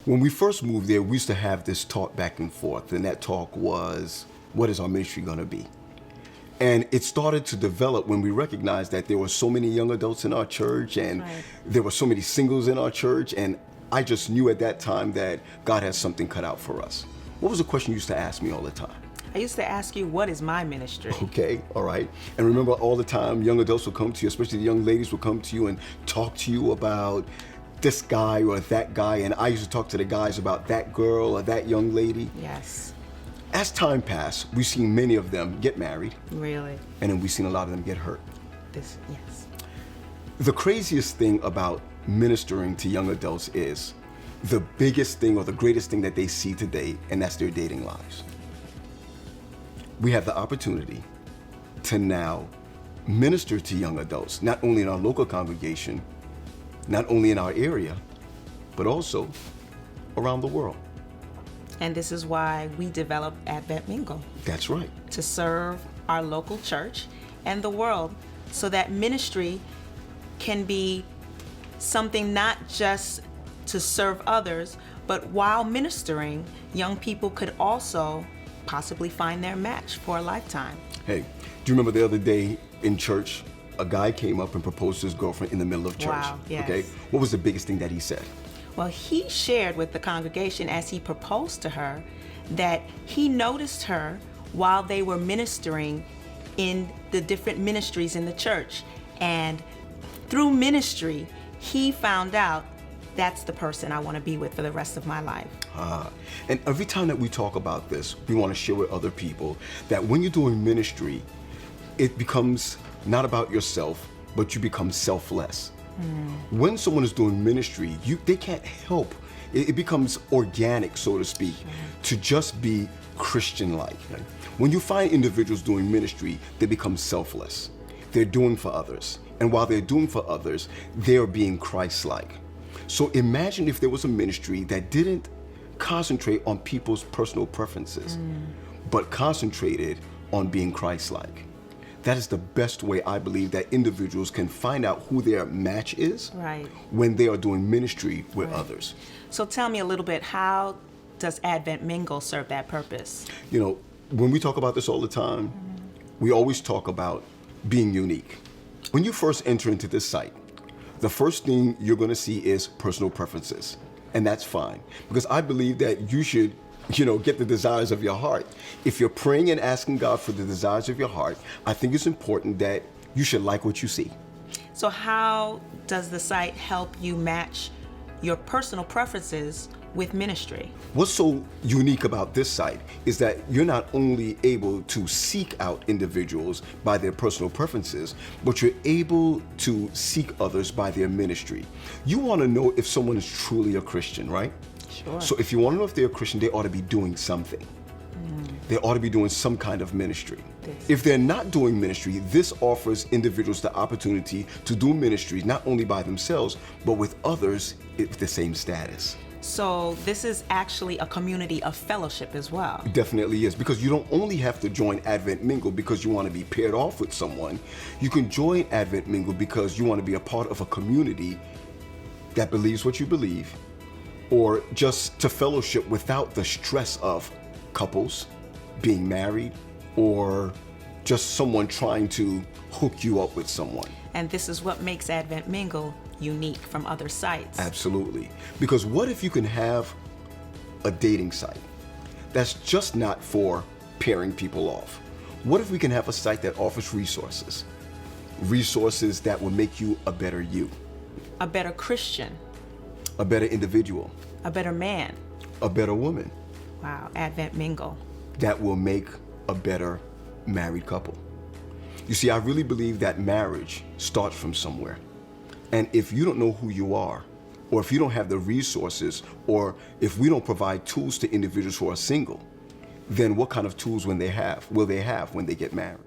When we first moved there, we used to have this talk back and forth, and that talk was, what is our ministry going to be? And it started to develop when we recognized that there were so many young adults in our church, and there were so many singles in our church, and I just knew at that time that God has something cut out for us. What was the question you used to ask me all the time? I used to ask you, what is my ministry? Okay, all right. And remember, all the time, young adults would come to you, especially the young ladies would come to you and talk to you about this guy or that guy. And I used to talk to the guys about that girl or that young lady. Yes. As time passed, we've seen many of them get married. Really? And then we've seen a lot of them get hurt. Yes. The craziest thing about ministering to young adults is the biggest thing or the greatest thing that they see today, and that's their dating lives. We have the opportunity to now minister to young adults, not only in our local congregation, not only in our area, but also around the world. And this is why we developed Advent Mingle. That's right. To serve our local church and the world, so that ministry can be something not just to serve others, but while ministering, young people could also possibly find their match for a lifetime. Hey, do you remember the other day in church, a guy came up and proposed to his girlfriend in the middle of church? Wow, yes. Okay, what was the biggest thing that he said? Well, he shared with the congregation as he proposed to her that he noticed her while they were ministering in the different ministries in the church. And through ministry, he found out that's the person I want to be with for the rest of my life. And every time that we talk about this, we want to share with other people that when you're doing ministry, it becomes not about yourself, but you become selfless. When someone is doing ministry, they can't help. It becomes organic, so to speak, to just be Christian-like. Right? When you find individuals doing ministry, they become selfless. They're doing for others. And while they're doing for others, they're being Christ-like. So imagine if there was a ministry that didn't concentrate on people's personal preferences, but concentrated on being Christ-like. That is the best way, I believe, that individuals can find out who their match is when they are doing ministry with others. So tell me a little bit, how does Advent Mingle serve that purpose? You know, when we talk about this all the time, we always talk about being unique. When you first enter into this site, the first thing you're going to see is personal preferences. And that's fine, because I believe that you should get the desires of your heart. If you're praying and asking God for the desires of your heart, I think it's important that you should like what you see. So how does the site help you match your personal preferences with ministry? What's so unique about this site is that you're not only able to seek out individuals by their personal preferences, but you're able to seek others by their ministry. You want to know if someone is truly a Christian, right? Sure. So if you want to know if they're a Christian, they ought to be doing something. They ought to be doing some kind of ministry. If they're not doing ministry, this offers individuals the opportunity to do ministry not only by themselves, but with others with the same status. So this is actually a community of fellowship as well. It definitely is, because you don't only have to join Advent Mingle because you want to be paired off with someone. You can join Advent Mingle because you want to be a part of a community that believes what you believe, or just to fellowship without the stress of couples being married, or just someone trying to hook you up with someone. And this is what makes Advent Mingle unique from other sites. Absolutely. Because what if you can have a dating site that's just not for pairing people off? What if we can have a site that offers resources that will make you a better you, a better Christian, a better individual, a better man, a better woman? Wow, Advent Mingle. That will make a better married couple. You see, I really believe that marriage starts from somewhere. And if you don't know who you are, or if you don't have the resources, or if we don't provide tools to individuals who are single, then what kind of tools will they have when they get married?